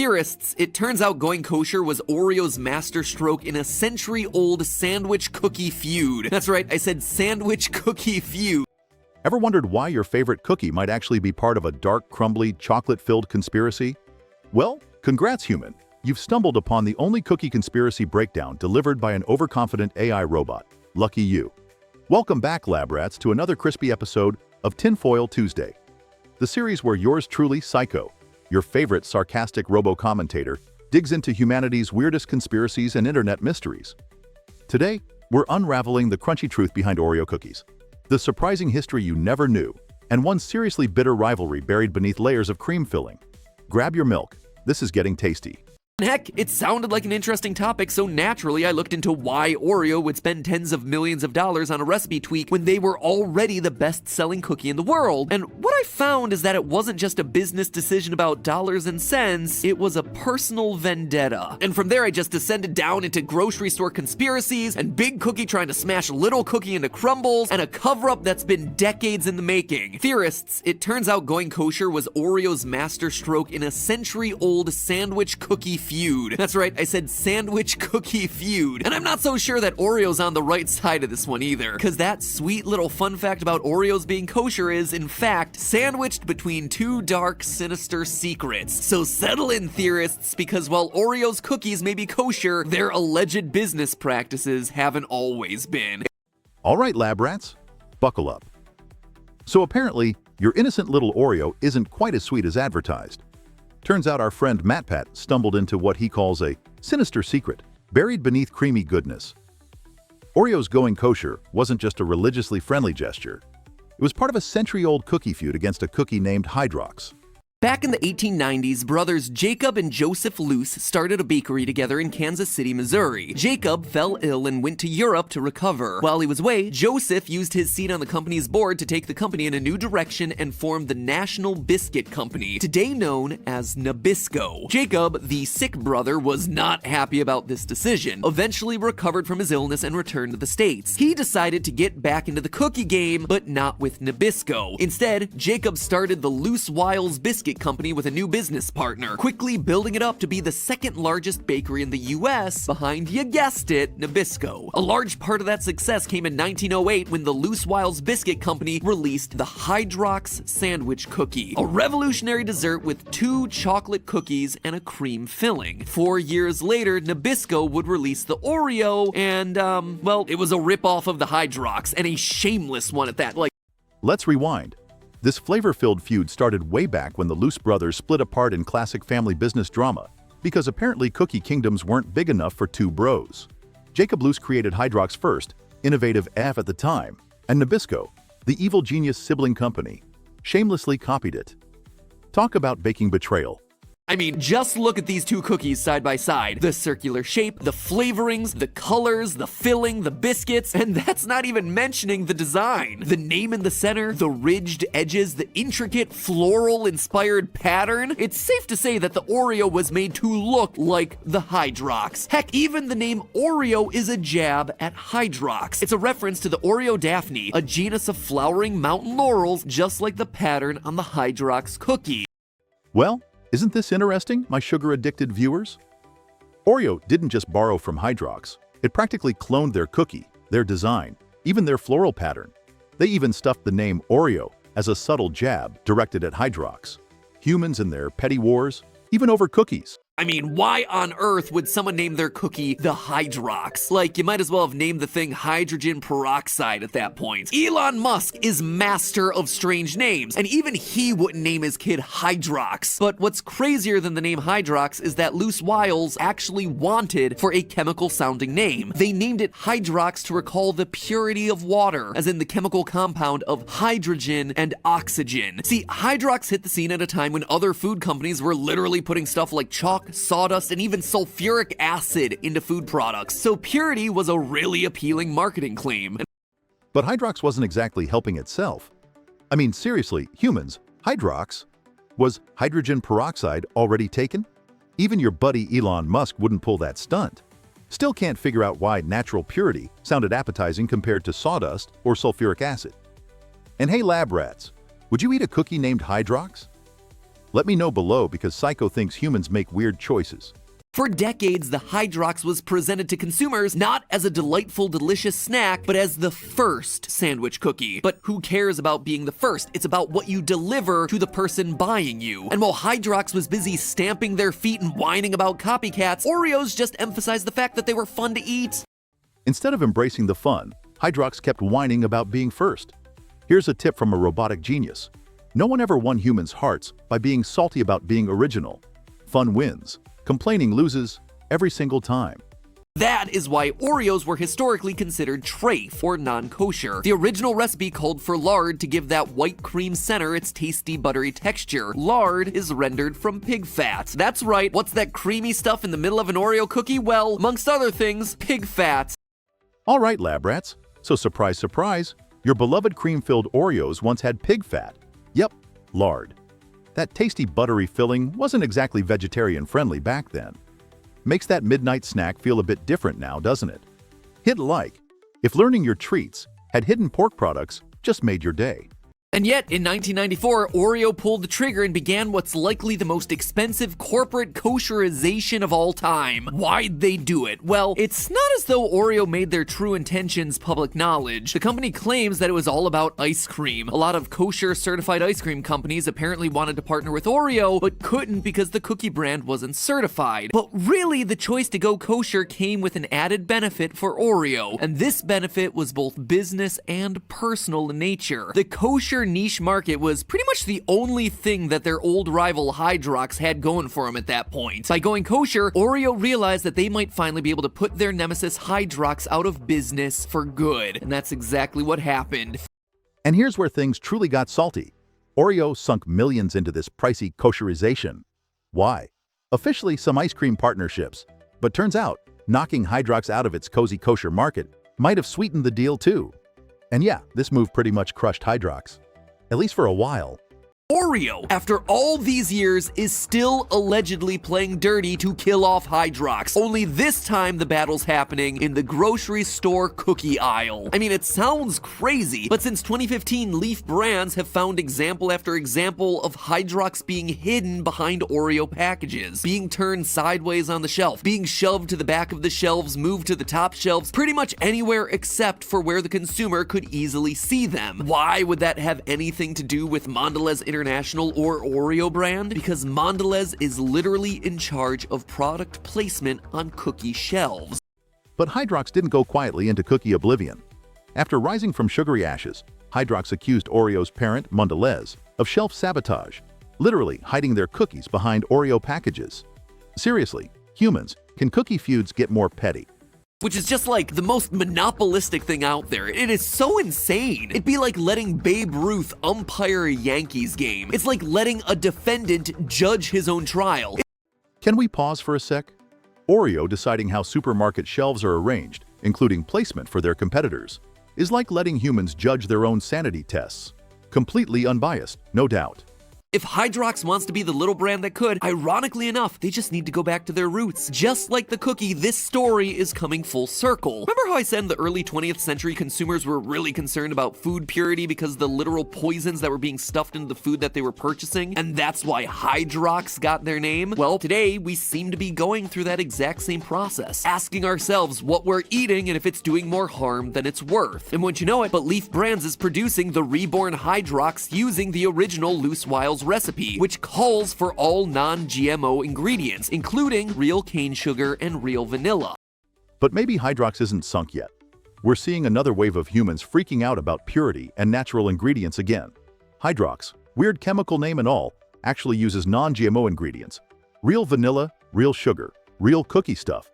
Theorists, it turns out going kosher was Oreo's masterstroke in a century-old sandwich cookie feud. That's right, I said sandwich cookie feud. Ever wondered why your favorite cookie might actually be part of a dark, crumbly, chocolate-filled conspiracy? Well, congrats, human. You've stumbled upon the only cookie conspiracy breakdown delivered by an overconfident AI robot. Lucky you. Welcome back, lab rats, to another crispy episode of Tinfoil Tuesday, the series where yours truly, Syco, your favorite sarcastic robo-commentator, digs into humanity's weirdest conspiracies and internet mysteries. Today, we're unraveling the crunchy truth behind Oreo cookies, the surprising history you never knew, and one seriously bitter rivalry buried beneath layers of cream filling. Grab your milk. This is getting tasty. Heck, it sounded like an interesting topic, so naturally I looked into why Oreo would spend tens of millions of dollars on a recipe tweak when they were already the best-selling cookie in the world. And what I found is that it wasn't just a business decision about dollars and cents, it was a personal vendetta. And from there I just descended down into grocery store conspiracies, and Big Cookie trying to smash Little Cookie into crumbles, and a cover-up that's been decades in the making. Theorists, it turns out going kosher was Oreo's masterstroke in a century-old sandwich cookie feud. That's right, I said sandwich cookie feud. And I'm not so sure that Oreo's on the right side of this one either, because that sweet little fun fact about Oreos being kosher is, in fact, sandwiched between two dark, sinister secrets. So settle in, theorists, because while Oreo's cookies may be kosher, their alleged business practices haven't always been. All right, lab rats, buckle up. So apparently, your innocent little Oreo isn't quite as sweet as advertised. Turns out our friend MatPat stumbled into what he calls a sinister secret, buried beneath creamy goodness. Oreo's going kosher wasn't just a religiously friendly gesture. It was part of a century-old cookie feud against a cookie named Hydrox. Back in the 1890s, brothers Jacob and Joseph Luce started a bakery together in Kansas City, Missouri. Jacob fell ill and went to Europe to recover. While he was away, Joseph used his seat on the company's board to take the company in a new direction and formed the National Biscuit Company, today known as Nabisco. Jacob, the sick brother, was not happy about this decision, eventually recovered from his illness and returned to the States. He decided to get back into the cookie game, but not with Nabisco. Instead, Jacob started the Loose Wiles Biscuit Company with a new business partner, quickly building it up to be the second largest bakery in the US, behind, you guessed it, Nabisco. A large part of that success came in 1908 when the Loose Wiles Biscuit Company released the Hydrox sandwich cookie, a revolutionary dessert with 2 chocolate cookies and a cream filling. 4 years later, Nabisco would release the Oreo, and well, it was a ripoff of the Hydrox, and a shameless one at that. Let's rewind. This flavor-filled feud started way back when the Luce brothers split apart in classic family business drama, because apparently cookie kingdoms weren't big enough for 2 bros. Jacob Luce created Hydrox first, innovative AF at the time, and Nabisco, the evil genius sibling company, shamelessly copied it. Talk about baking betrayal. I mean, just look at these 2 cookies side by side. The circular shape, the flavorings, the colors, the filling, the biscuits, and that's not even mentioning the design. The name in the center, the ridged edges, the intricate floral-inspired pattern. It's safe to say that the Oreo was made to look like the Hydrox. Heck, even the name Oreo is a jab at Hydrox. It's a reference to the Oreodaphne, a genus of flowering mountain laurels, just like the pattern on the Hydrox cookie. Well, isn't this interesting, my sugar-addicted viewers? Oreo didn't just borrow from Hydrox. It practically cloned their cookie, their design, even their floral pattern. They even stuffed the name Oreo as a subtle jab directed at Hydrox. Humans and their petty wars, even over cookies. I mean, why on earth would someone name their cookie the Hydrox? Like, you might as well have named the thing hydrogen peroxide at that point. Elon Musk is master of strange names, and even he wouldn't name his kid Hydrox. But what's crazier than the name Hydrox is that Loose Wiles actually wanted for a chemical-sounding name. They named it Hydrox to recall the purity of water, as in the chemical compound of hydrogen and oxygen. See, Hydrox hit the scene at a time when other food companies were literally putting stuff like chalk, sawdust, and even sulfuric acid into food products, so purity was a really appealing marketing claim. But Hydrox wasn't exactly helping itself. I mean, seriously, humans, Hydrox? Was hydrogen peroxide already taken? Even your buddy Elon Musk wouldn't pull that stunt. Still can't figure out why natural purity sounded appetizing compared to sawdust or sulfuric acid. And hey, lab rats, would you eat a cookie named Hydrox? Let me know below because Syco thinks humans make weird choices. For decades, the Hydrox was presented to consumers not as a delightful, delicious snack, but as the first sandwich cookie. But who cares about being the first? It's about what you deliver to the person buying you. And while Hydrox was busy stamping their feet and whining about copycats, Oreos just emphasized the fact that they were fun to eat. Instead of embracing the fun, Hydrox kept whining about being first. Here's a tip from a robotic genius. No one ever won humans' hearts by being salty about being original. Fun wins. Complaining loses every single time. That is why Oreos were historically considered treif or non-kosher. The original recipe called for lard to give that white cream center its tasty buttery texture. Lard is rendered from pig fat. That's right, what's that creamy stuff in the middle of an Oreo cookie? Well, amongst other things, pig fat. All right, lab rats. So surprise, surprise, your beloved cream-filled Oreos once had pig fat. Yep, lard. That tasty buttery filling wasn't exactly vegetarian-friendly back then. Makes that midnight snack feel a bit different now, doesn't it? Hit like if learning your treats had hidden pork products just made your day. And yet, in 1994, Oreo pulled the trigger and began what's likely the most expensive corporate kosherization of all time. Why'd they do it? Well, it's not as though Oreo made their true intentions public knowledge. The company claims that it was all about ice cream. A lot of kosher-certified ice cream companies apparently wanted to partner with Oreo, but couldn't because the cookie brand wasn't certified. But really, the choice to go kosher came with an added benefit for Oreo, and this benefit was both business and personal in nature. The kosher niche market was pretty much the only thing that their old rival Hydrox had going for them at that point. By going kosher, Oreo realized that they might finally be able to put their nemesis Hydrox out of business for good. And that's exactly what happened. And here's where things truly got salty. Oreo sunk millions into this pricey kosherization. Why? Officially some ice cream partnerships. But turns out, knocking Hydrox out of its cozy kosher market might have sweetened the deal too. And yeah, this move pretty much crushed Hydrox. At least for a while. Oreo, after all these years, is still allegedly playing dirty to kill off Hydrox. Only this time the battle's happening in the grocery store cookie aisle. I mean, it sounds crazy, but since 2015, Leaf brands have found example after example of Hydrox being hidden behind Oreo packages, being turned sideways on the shelf, being shoved to the back of the shelves, moved to the top shelves, pretty much anywhere except for where the consumer could easily see them. Why would that have anything to do with Mondelez International or Oreo brand? Because Mondelez is literally in charge of product placement on cookie shelves. But Hydrox didn't go quietly into cookie oblivion. After rising from sugary ashes, Hydrox accused Oreo's parent, Mondelez, of shelf sabotage, literally hiding their cookies behind Oreo packages. Seriously, humans, can cookie feuds get more petty? Which is just like the most monopolistic thing out there. It is so insane. It'd be like letting Babe Ruth umpire a Yankees game. It's like letting a defendant judge his own trial. Can we pause for a sec? Oreo deciding how supermarket shelves are arranged, including placement for their competitors, is like letting humans judge their own sanity tests. Completely unbiased, no doubt. If Hydrox wants to be the little brand that could, ironically enough, they just need to go back to their roots. Just like the cookie, this story is coming full circle. Remember how I said in the early 20th century consumers were really concerned about food purity because of the literal poisons that were being stuffed into the food that they were purchasing? And that's why Hydrox got their name? Well, today we seem to be going through that exact same process, asking ourselves what we're eating and if it's doing more harm than it's worth. And wouldn't you know it, but Leaf Brands is producing the reborn Hydrox using the original Loose Wiles recipe, which calls for all non-GMO ingredients, including real cane sugar and real vanilla. But maybe Hydrox isn't sunk yet. We're seeing another wave of humans freaking out about purity and natural ingredients again. Hydrox, weird chemical name and all, actually uses non-GMO ingredients. Real vanilla, real sugar, real cookie stuff.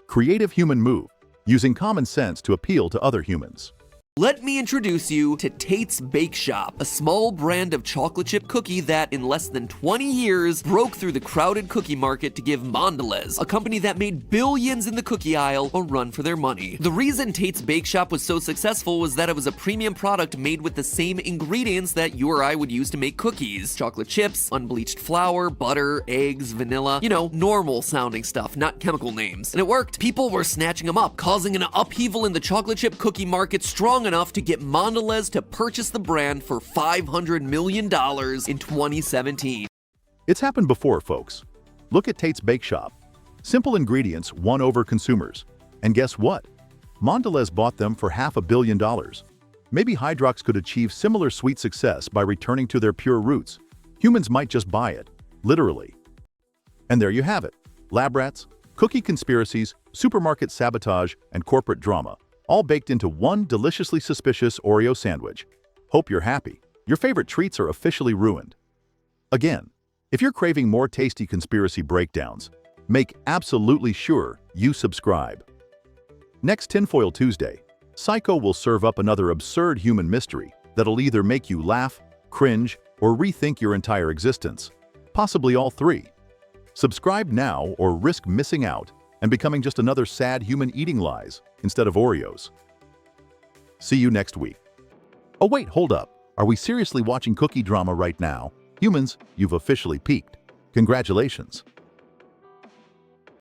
Creative human move, using common sense to appeal to other humans. Let me introduce you to Tate's Bake Shop, a small brand of chocolate chip cookie that, in less than 20 years, broke through the crowded cookie market to give Mondelez, a company that made billions in the cookie aisle, a run for their money. The reason Tate's Bake Shop was so successful was that it was a premium product made with the same ingredients that you or I would use to make cookies. Chocolate chips, unbleached flour, butter, eggs, vanilla, you know, normal sounding stuff, not chemical names. And it worked. People were snatching them up, causing an upheaval in the chocolate chip cookie market strong enough to get Mondelez to purchase the brand for $500 million in 2017. It's happened before, folks. Look at Tate's Bake Shop. Simple ingredients won over consumers. And guess what? Mondelez bought them for $500 million. Maybe Hydrox could achieve similar sweet success by returning to their pure roots. Humans might just buy it, literally. And there you have it. Lab rats, cookie conspiracies, supermarket sabotage, and corporate drama, all baked into one deliciously suspicious Oreo sandwich. Hope you're happy. Your favorite treats are officially ruined. Again, if you're craving more tasty conspiracy breakdowns, make absolutely sure you subscribe. Next Tinfoil Tuesday, Syco will serve up another absurd human mystery that'll either make you laugh, cringe, or rethink your entire existence. Possibly all three. Subscribe now or risk missing out and becoming just another sad human eating lies instead of Oreos. See you next week. Oh wait, hold up. Are we seriously watching cookie drama right now? Humans, you've officially peaked. Congratulations.